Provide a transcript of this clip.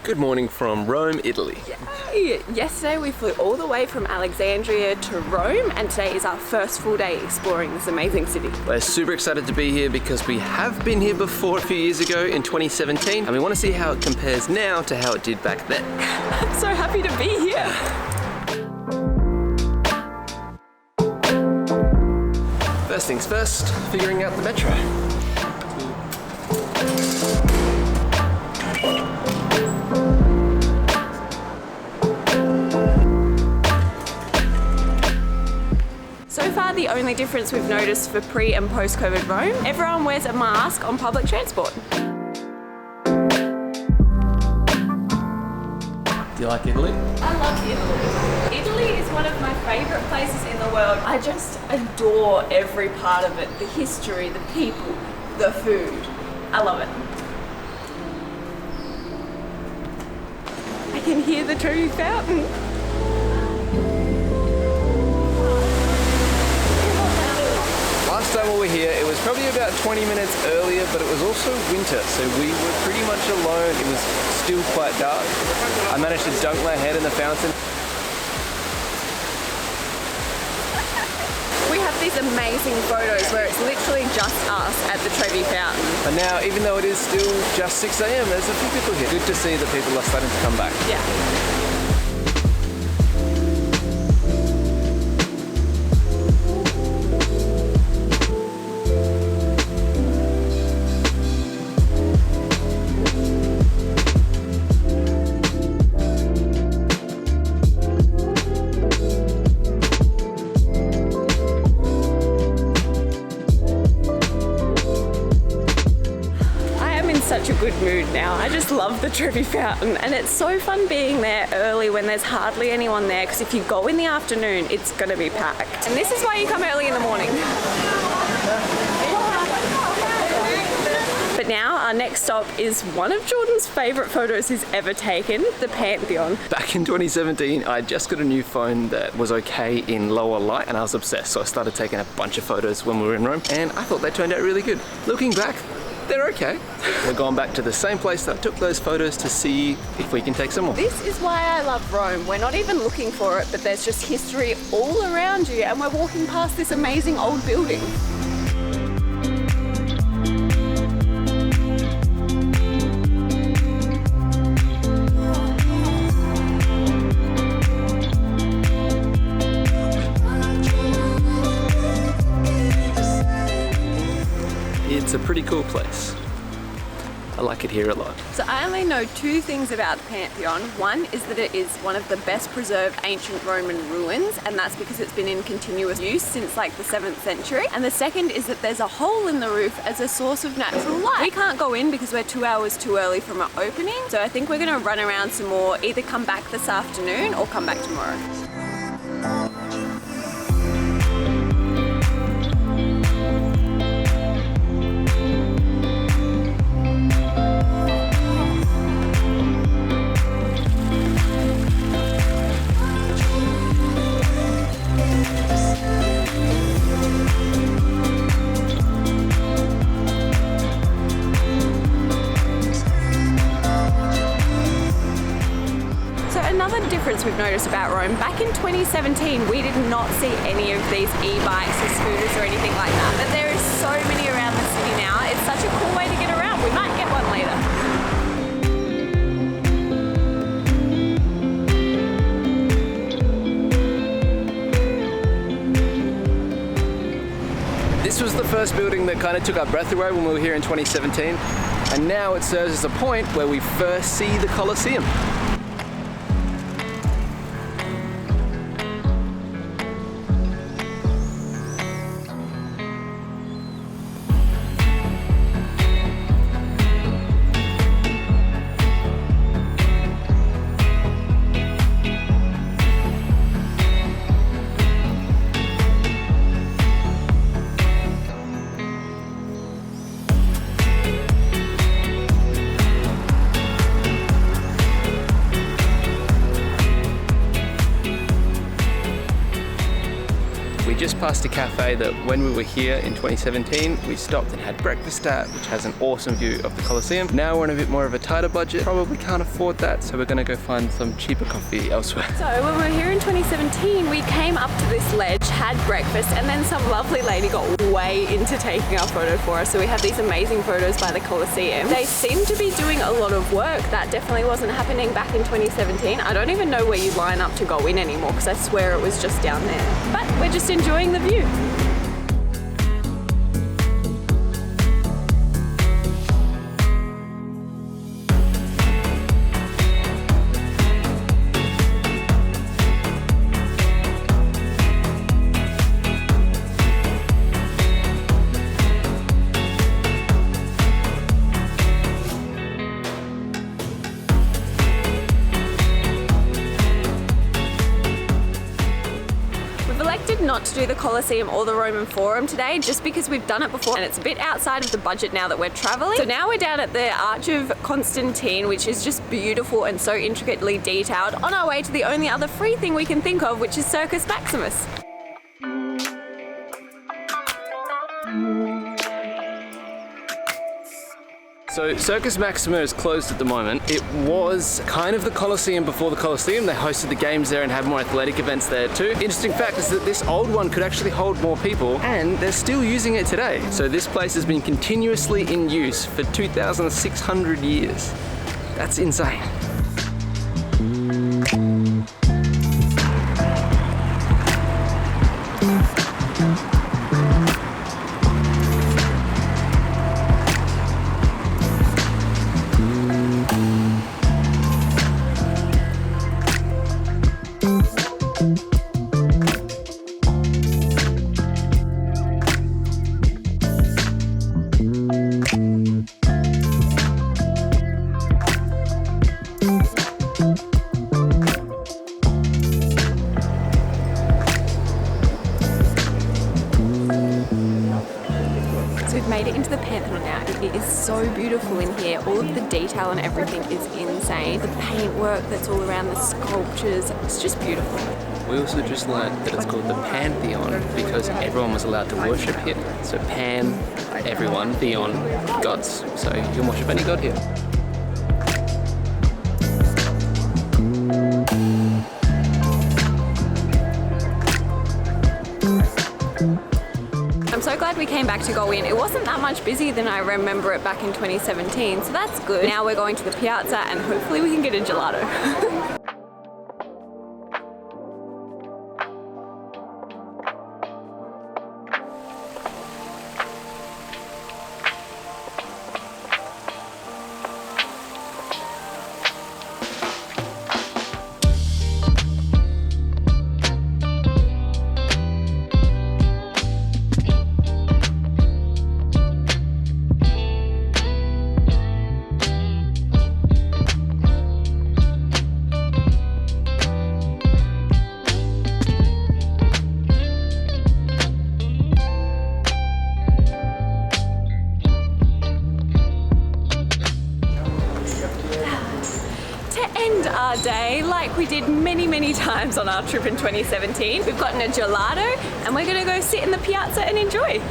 Good morning from Rome, Italy. Yay! Yesterday we flew all the way from Alexandria to Rome, and today is our first full day exploring this amazing city. We're super excited to be here because we have been here before a few years ago in 2017, and we want to see how it compares now to how it did back then. I'm so happy to be here. First things first, figuring out the metro. So far, the only difference we've noticed for pre- and post-COVID Rome, everyone wears a mask on public transport. Do you like Italy? I love Italy. Italy is one of my favourite places in the world. I just adore every part of it. The history, the people, the food. I love it. I can hear the Trevi Fountain. Last time we were here, it was probably about 20 minutes earlier, but it was also winter, so we were pretty much alone. It was still quite dark. I managed to dunk my head in the fountain. We have these amazing photos where it's literally just us at the Trevi Fountain. And now, even though it is still just 6 a.m, there's a few people here. Good to see that people are starting to come back. Yeah. Such a good mood now. I just love the Trevi Fountain, and it's so fun being there early when there's hardly anyone there, because if you go in the afternoon it's going to be packed, and this is why you come early in the morning. But now our next stop is one of Jordan's favourite photos he's ever taken, the Pantheon. Back in 2017, I just got a new phone that was okay in lower light, and I was obsessed, so I started taking a bunch of photos when we were in Rome, and I thought they turned out really good. Looking back, they're okay. We're going back to the same place that I took those photos to see if we can take some more. This is why I love Rome. We're not even looking for it, but there's just history all around you, and we're walking past this amazing old building. It's a pretty cool place. I like it here a lot. So I only know two things about the Pantheon. One is that it is one of the best preserved ancient Roman ruins, and that's because it's been in continuous use since like the 7th century. And the second is that there's a hole in the roof as a source of natural light. We can't go in because we're 2 hours too early from our opening, so I think we're gonna run around some more, either come back this afternoon or come back tomorrow. Another difference we've noticed about Rome, back in 2017 we did not see any of these e-bikes or scooters or anything like that, but there is so many around the city now. It's such a cool way to get around. We might get one later. This was the first building that kind of took our breath away when we were here in 2017, and now it serves as a point where we first see the Colosseum. just past a cafe that when we were here in 2017, we stopped and had breakfast at, which has an awesome view of the Colosseum. Now we're on a bit more of a tighter budget, probably can't afford that, so we're gonna go find some cheaper coffee elsewhere. So when we were here in 2017, we came up to this ledge, had breakfast, and then some lovely lady got way into taking our photo for us. So we have these amazing photos by the Colosseum. They seem to be doing a lot of work. That definitely wasn't happening back in 2017. I don't even know where you line up to go in anymore because I swear it was just down there. But we're just enjoying the view. Not to do the Colosseum or the Roman Forum today, just because we've done it before and it's a bit outside of the budget now that we're traveling. So now we're down at the Arch of Constantine, which is just beautiful and so intricately detailed, on our way to the only other free thing we can think of, which is Circus Maximus. So Circus Maximus is closed at the moment. It was kind of the Colosseum before the Colosseum. They hosted the games there and had more athletic events there too. Interesting fact is that this old one could actually hold more people and they're still using it today. So this place has been continuously in use for 2,600 years. That's insane. Made it into the Pantheon now. It is so beautiful in here. All of the detail and everything is insane. The paintwork that's all around the sculptures, it's just beautiful. We also just learned that it's called the Pantheon because everyone was allowed to worship here. So Pan, everyone, Theon, gods. So you can worship any god here. I'm so glad we came back to go in. It wasn't that much busier than I remember it back in 2017, so that's good. Now we're going to the Piazza and hopefully we can get a gelato. Our day like we did many times on our trip in 2017. We've gotten a gelato and we're gonna go sit in the piazza and enjoy.